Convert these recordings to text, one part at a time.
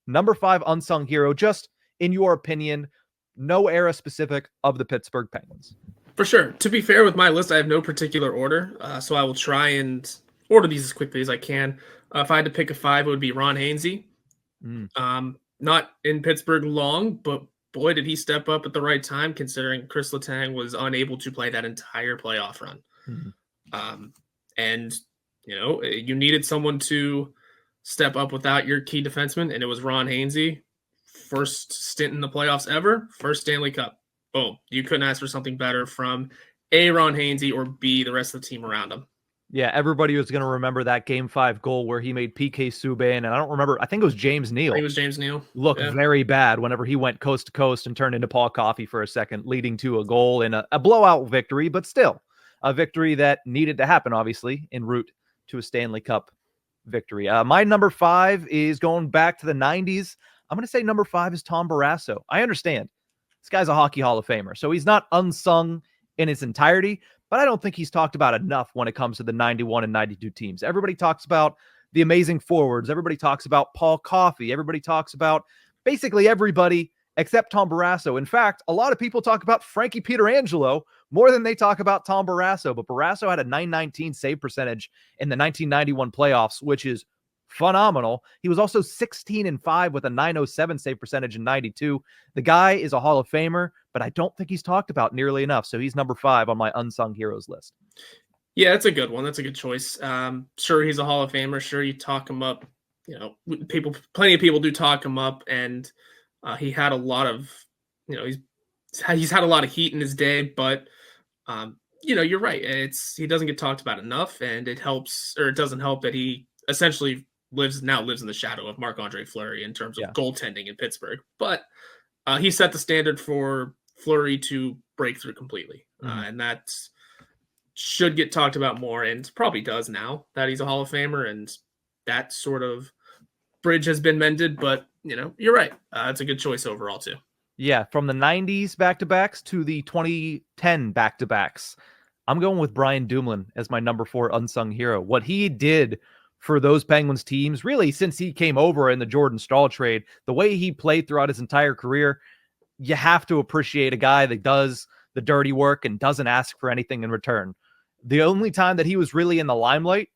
Number 5 unsung hero, just in your opinion, no era specific of the Pittsburgh Penguins. For sure. To be fair with my list, I have no particular order, so I will try and order these as quickly as I can. If I had to pick a 5, it would be Ron Hainsey. Not in Pittsburgh long, but boy, did he step up at the right time, considering Chris Letang was unable to play that entire playoff run. And, you needed someone to step up without your key defenseman, and it was Ron Hainsey. First stint in the playoffs ever, first Stanley Cup. Boom. You couldn't ask for something better from A, Ron Hainsey, or B, the rest of the team around him. Yeah, everybody was going to remember that Game 5 goal where he made PK Subban, and I don't remember, I think it was James Neal. I think it was James Neal. Look very bad whenever he went coast to coast and turned into Paul Coffey for a second, leading to a goal and a blowout victory, but still a victory that needed to happen, obviously, en route to a Stanley Cup victory. My number 5 is going back to the 90s. I'm going to say number 5 is Tom Barrasso. I understand. This guy's a Hockey Hall of Famer, so he's not unsung in its entirety, but I don't think he's talked about enough when it comes to the 91 and 92 teams. Everybody talks about the amazing forwards. Everybody talks about Paul Coffey. Everybody talks about basically everybody except Tom Barrasso. In fact, a lot of people talk about Frankie Pietrangelo more than they talk about Tom Barrasso, but Barrasso had a .919 save percentage in the 1991 playoffs, which is phenomenal. He was also 16-5 with a .907 save percentage in 92. The guy is a Hall of Famer, but I don't think he's talked about nearly enough. So he's number 5 on my unsung heroes list. Yeah, that's a good one. That's a good choice. Sure, he's a Hall of Famer. Sure, you talk him up. Plenty of people do talk him up, and he had a lot of, he's had a lot of heat in his day, but you're right. He doesn't get talked about enough, and it doesn't help that he essentially lives in the shadow of Marc-Andre Fleury in terms of goaltending in Pittsburgh. But he set the standard for Fleury to break through completely. And that should get talked about more, and probably does now that he's a Hall of Famer, and that sort of bridge has been mended. But, you're right. It's a good choice overall, too. Yeah, from the 90s back-to-backs to the 2010 back-to-backs, I'm going with Brian Dumoulin as my number 4 unsung hero. What he did for those Penguins teams, really, since he came over in the Jordan Staal trade, the way he played throughout his entire career, you have to appreciate a guy that does the dirty work and doesn't ask for anything in return. The only time that he was really in the limelight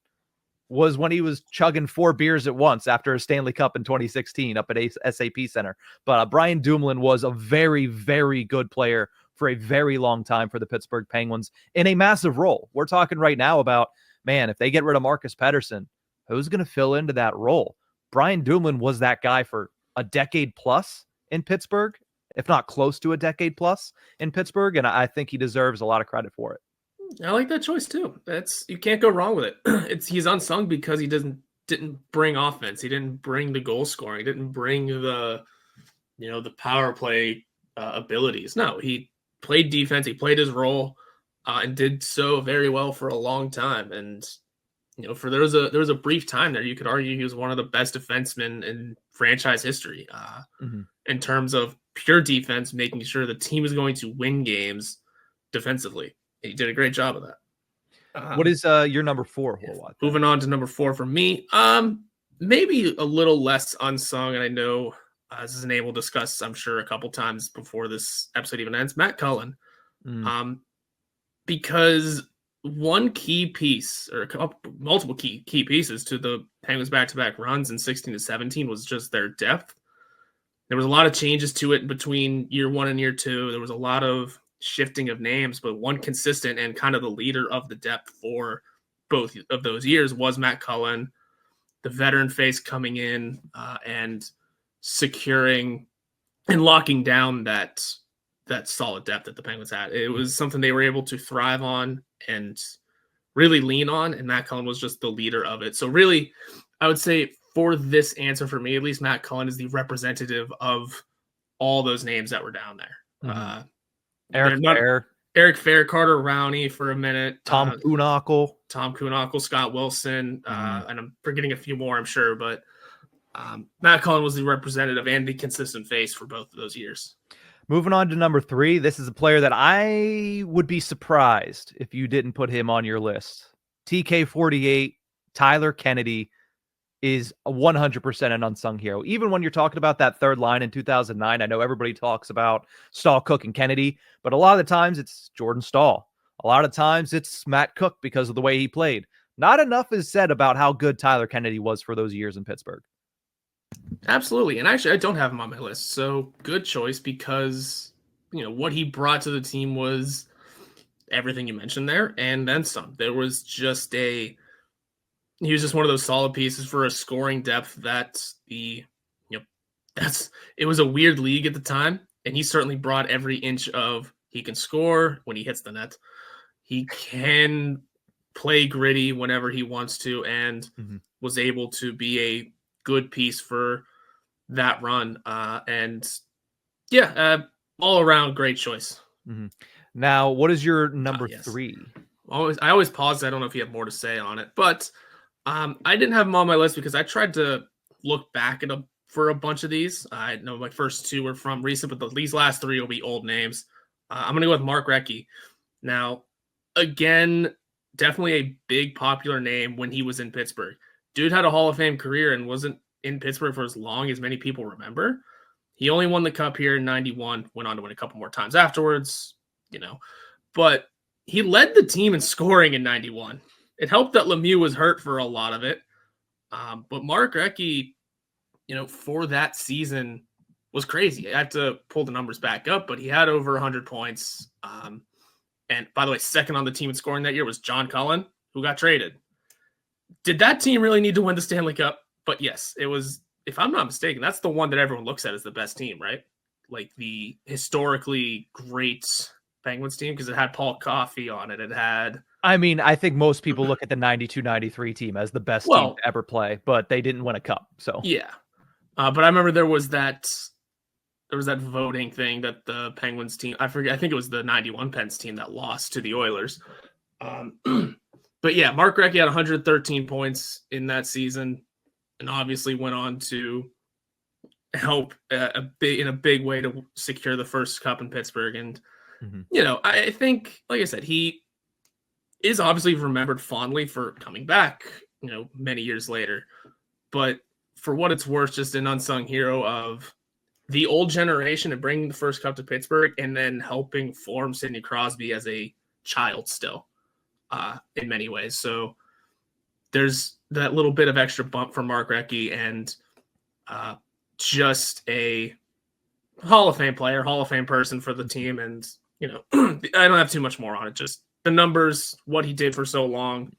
was when he was chugging 4 beers at once after a Stanley Cup in 2016 up at SAP Center. But Brian Dumoulin was a very, very good player for a very long time for the Pittsburgh Penguins in a massive role. We're talking right now about, man, if they get rid of Marcus Pettersson, who's going to fill into that role? Brian Dumoulin was that guy for a decade plus in Pittsburgh, if not close to a decade plus in Pittsburgh, and I think he deserves a lot of credit for it. I like that choice too. You can't go wrong with it. He's unsung because he didn't bring offense. He didn't bring the goal scoring. He didn't bring the power play abilities. No, he played defense. He played his role and did so very well for a long time. And there was a brief time there you could argue he was one of the best defensemen in franchise history in terms of pure defense, making sure the team is going to win games defensively. He did a great job of that. What is your number 4? Moving on to number 4 for me, maybe a little less unsung, and I know this is a name we'll discuss, I'm sure, a couple times before this episode even ends. Matt Cullen, because one key piece, or multiple key pieces to the Penguins back-to-back runs in 16 to 17 was just their depth. There was a lot of changes to it between year 1 and year 2. There was a lot of shifting of names, but one consistent and kind of the leader of the depth for both of those years was Matt Cullen, the veteran face coming in and securing and locking down that solid depth that the Penguins had. It was something they were able to thrive on and really lean on, and Matt Cullen was just the leader of it. So really, I would say for this answer for me, at least Matt Cullen is the representative of all those names that were down there. Eric Fair, Carter Rowney for a minute, Tom Kuhnhackl, Scott Wilson, and I'm forgetting a few more, I'm sure, but Matt Cullen was the representative and the consistent face for both of those years. Moving on to number 3, this is a player that I would be surprised if you didn't put him on your list. TK48, Tyler Kennedy, is 100% an unsung hero. Even when you're talking about that third line in 2009, I know everybody talks about Stahl, Cook, and Kennedy, but a lot of the times it's Jordan Stahl. A lot of times it's Matt Cook because of the way he played. Not enough is said about how good Tyler Kennedy was for those years in Pittsburgh. Absolutely. And actually, I don't have him on my list. So good choice because, what he brought to the team was everything you mentioned there and then some. There was just he was just one of those solid pieces for a scoring depth that it was a weird league at the time. And he certainly brought every inch of he can score when he hits the net. He can play gritty whenever he wants to and was able to be a good piece for that run. All around great choice. Now, what is your number 3? I always pause. I don't know if you have more to say on it, but I didn't have him on my list because I tried to look back for a bunch of these. I know my first 2 were from recent, but these last 3 will be old names. I'm going to go with Mark Recchi. Now, again, definitely a big popular name when he was in Pittsburgh. Dude had a Hall of Fame career and wasn't in Pittsburgh for as long as many people remember. He only won the cup here in 91, went on to win a couple more times afterwards, but he led the team in scoring in 91. It helped that Lemieux was hurt for a lot of it. But Mark Recchi, for that season was crazy. I have to pull the numbers back up, but he had over 100 points. And by the way, second on the team in scoring that year was John Cullen, who got traded. Did that team really need to win the Stanley Cup? But yes, it was, if I'm not mistaken, that's the one that everyone looks at as the best team, right? Like the historically great Penguins team, because it had Paul Coffey on it. It had... I think most people look at the 92-93 team as the best team to ever play, but they didn't win a cup. So yeah. But I remember there was that voting thing that the Penguins team, I think it was the 91 Pens team that lost to the Oilers. But yeah, Mark Recchi had 113 points in that season and obviously went on to help in a big way to secure the first cup in Pittsburgh. And, I think, like I said, he is obviously remembered fondly for coming back, many years later. But for what it's worth, just an unsung hero of the old generation and bringing the first cup to Pittsburgh and then helping form Sidney Crosby as a child still in many ways. So there's that little bit of extra bump for Mark Recchi and just a Hall of Fame player, Hall of Fame person for the team. And, I don't have too much more on it. Just the numbers, what he did for so long,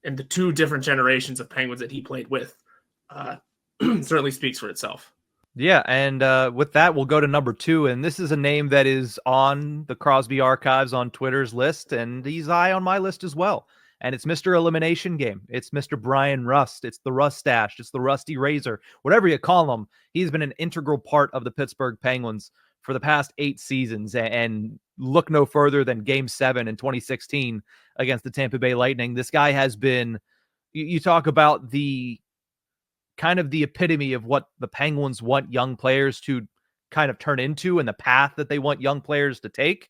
and the 2 different generations of Penguins that he played with certainly speaks for itself. Yeah, and with that, we'll go to number 2, and this is a name that is on the Crosby Archives on Twitter's list, and he's high on my list as well. And it's Mr. Elimination Game. It's Mr. Brian Rust. It's the Rustache. It's the Rusty Razor. Whatever you call him, he's been an integral part of the Pittsburgh Penguins for the past 8 seasons, and look no further than Game 7 in 2016 against the Tampa Bay Lightning. This guy has been, you talk about the kind of the epitome of what the Penguins want young players to kind of turn into and the path that they want young players to take.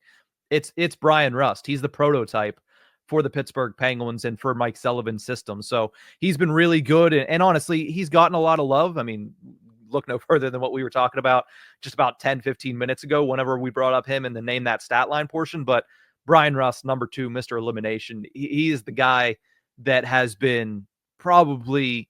It's Brian Rust. He's the prototype for the Pittsburgh Penguins and for Mike Sullivan's system. So he's been really good. And honestly, he's gotten a lot of love. I mean, look no further than what we were talking about just about 10, 15 minutes ago, whenever we brought up him in the name that stat line portion. But Brian Rust, number 2, Mr. Elimination, he is the guy that has been probably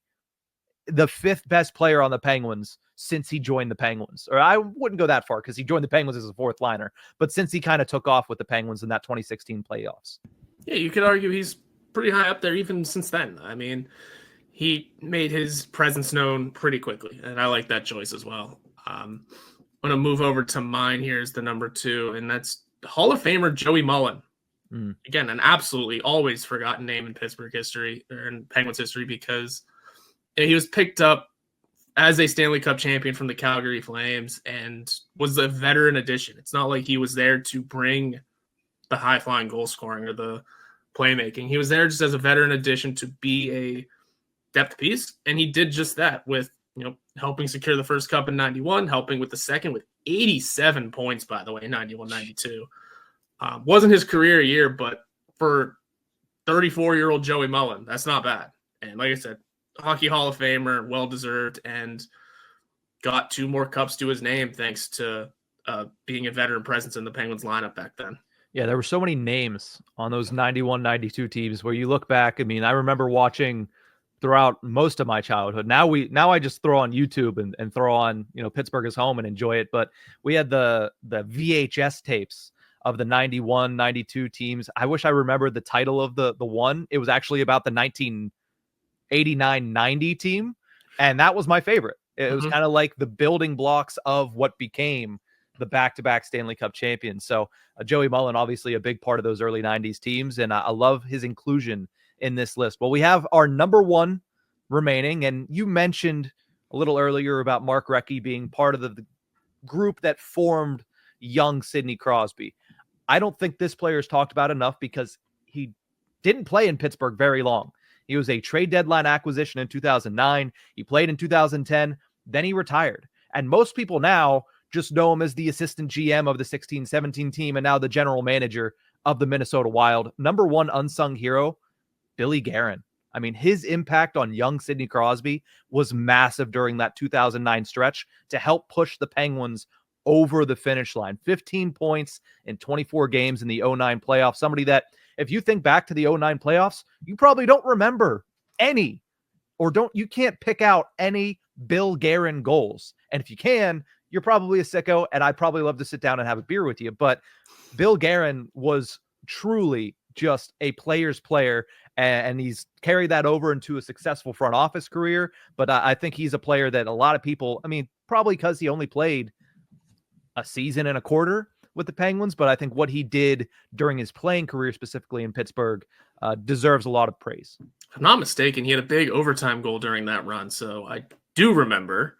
the 5th best player on the Penguins since he joined the Penguins. Or I wouldn't go that far because he joined the Penguins as a 4th liner, but since he kind of took off with the Penguins in that 2016 playoffs. Yeah, you could argue he's pretty high up there even since then. I mean, he made his presence known pretty quickly, and I like that choice as well. I'm going to move over to mine here as the number 2, and that's Hall of Famer Joey Mullen. Again, an absolutely always forgotten name in Pittsburgh history, or in Penguins history, because he was picked up as a Stanley Cup champion from the Calgary Flames and was a veteran addition. It's not like he was there to bring the high-flying goal scoring or the playmaking. He was there just as a veteran addition to be a depth piece, and he did just that with, helping secure the first cup in 91, helping with the second with 87 points, by the way, 91-92. Wasn't his career year, but for 34-year-old Joey Mullen, that's not bad. And like I said, Hockey Hall of Famer, well-deserved, and got 2 more cups to his name thanks to being a veteran presence in the Penguins lineup back then. Yeah, there were so many names on those 91, 92 teams where you look back. I mean, I remember watching throughout most of my childhood. Now I just throw on YouTube and throw on, Pittsburgh is home and enjoy it. But we had the VHS tapes of the 91, 92 teams. I wish I remembered the title of the one. It was actually about the 1989, 90 team. And that was my favorite. It was kind of like the building blocks of what became the back-to-back Stanley Cup champions. So Joey Mullen, obviously a big part of those early 90s teams, and I love his inclusion in this list. Well, we have our number one remaining, and you mentioned a little earlier about Mark Recchi being part of the group that formed young Sidney Crosby. I don't think this player is talked about enough because he didn't play in Pittsburgh very long. He was a trade deadline acquisition in 2009. He played in 2010. Then he retired. And most people now just know him as the assistant GM of the 16-17 team and now the general manager of the Minnesota Wild. Number one unsung hero, Billy Guerin. I mean, his impact on young Sidney Crosby was massive during that 2009 stretch to help push the Penguins over the finish line. 15 points in 24 games in the 09 playoffs. Somebody that, if you think back to the 09 playoffs, you probably don't remember any, or you can't pick out any Bill Guerin goals. And if you can, you're probably a sicko, and I'd probably love to sit down and have a beer with you. But Bill Guerin was truly just a player's player, and he's carried that over into a successful front office career. But I think he's a player that a lot of people, I mean, probably because he only played a season and a quarter with the Penguins, but I think what he did during his playing career, specifically in Pittsburgh, deserves a lot of praise. If I'm not mistaken, he had a big overtime goal during that run, so I do remember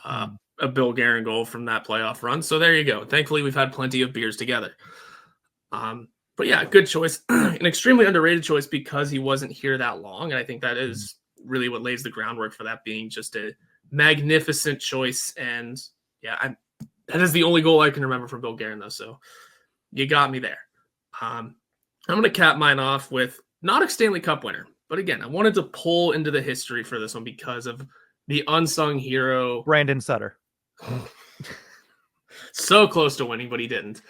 a Bill Guerin goal from that playoff run. So there you go. Thankfully, we've had plenty of beers together. But yeah, good choice. An extremely underrated choice because he wasn't here that long, and I think that is really what lays the groundwork for that being just a magnificent choice. And yeah, that is the only goal I can remember from Bill Guerin, though. So you got me there. I'm going to cap mine off with not a Stanley Cup winner, but again, I wanted to pull into the history for this one because of the unsung hero, Brandon Sutter. So close to winning, but he didn't.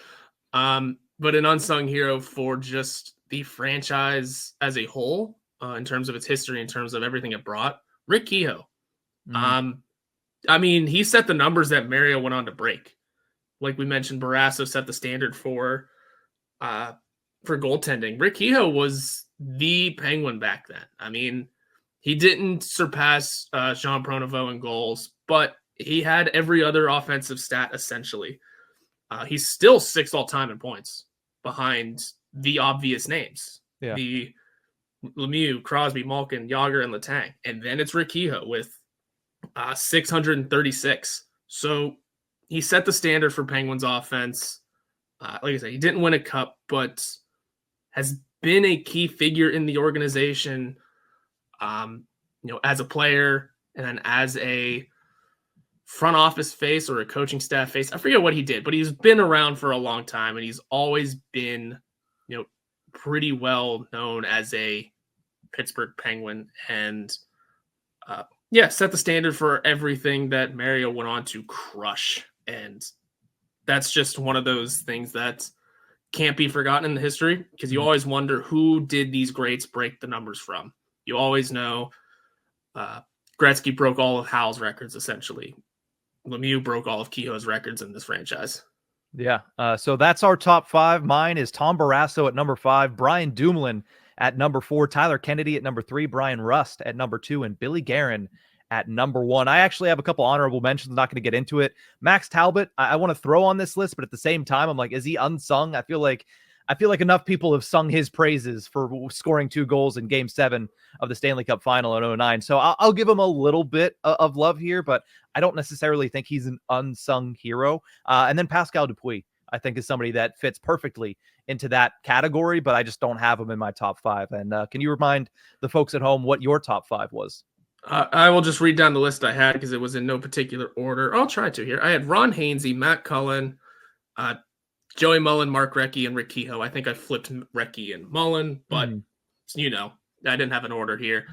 But an unsung hero for just the franchise as a whole, in terms of its history, in terms of everything it brought, Rick Kehoe. I mean, he set the numbers that Mario went on to break. Like we mentioned, Barrasso set the standard for goaltending. Rick Kehoe was the Penguin back then. I mean, he didn't surpass Jean Pronovost in goals, but he had every other offensive stat, essentially. He's still 6th all-time in points behind the obvious names. Yeah. The Lemieux, Crosby, Malkin, Yager, and Letang. And then it's Rick Kehoe with 636. So he set the standard for Penguins offense. Like I said, he didn't win a cup, but has been a key figure in the organization, as a player and then as a front office face or a coaching staff face. I forget what he did, but he's been around for a long time, and he's always been, pretty well known as a Pittsburgh Penguin. And set the standard for everything that Mario went on to crush. And that's just one of those things that can't be forgotten in the history, because you always wonder who did these greats break the numbers from. You always know Gretzky broke all of Hal's records, essentially. Lemieux broke all of Kehoe's records in this franchise. Yeah. So that's our top 5. Mine is Tom Barrasso at number 5, Brian Dumoulin at number 4, Tyler Kennedy at number 3, Brian Rust at number 2, and Billy Guerin at number 1. I actually have a couple honorable mentions. I'm not going to get into it. Max Talbot, I want to throw on this list, but at the same time, I'm like, is he unsung? I feel like enough people have sung his praises for scoring 2 goals in Game 7 of the Stanley Cup Final in 09. So I'll give him a little bit of love here, but I don't necessarily think he's an unsung hero. And then Pascal Dupuis, I think, is somebody that fits perfectly into that category, but I just don't have him in my top 5. And can you remind the folks at home what your top 5 was? I will just read down the list I had because it was in no particular order. I'll try to here. I had Ron Hainsey, Matt Cullen, Joey Mullen, Mark Recchi, and Rick Kehoe. I think I flipped Recchi and Mullen, but I didn't have an order here.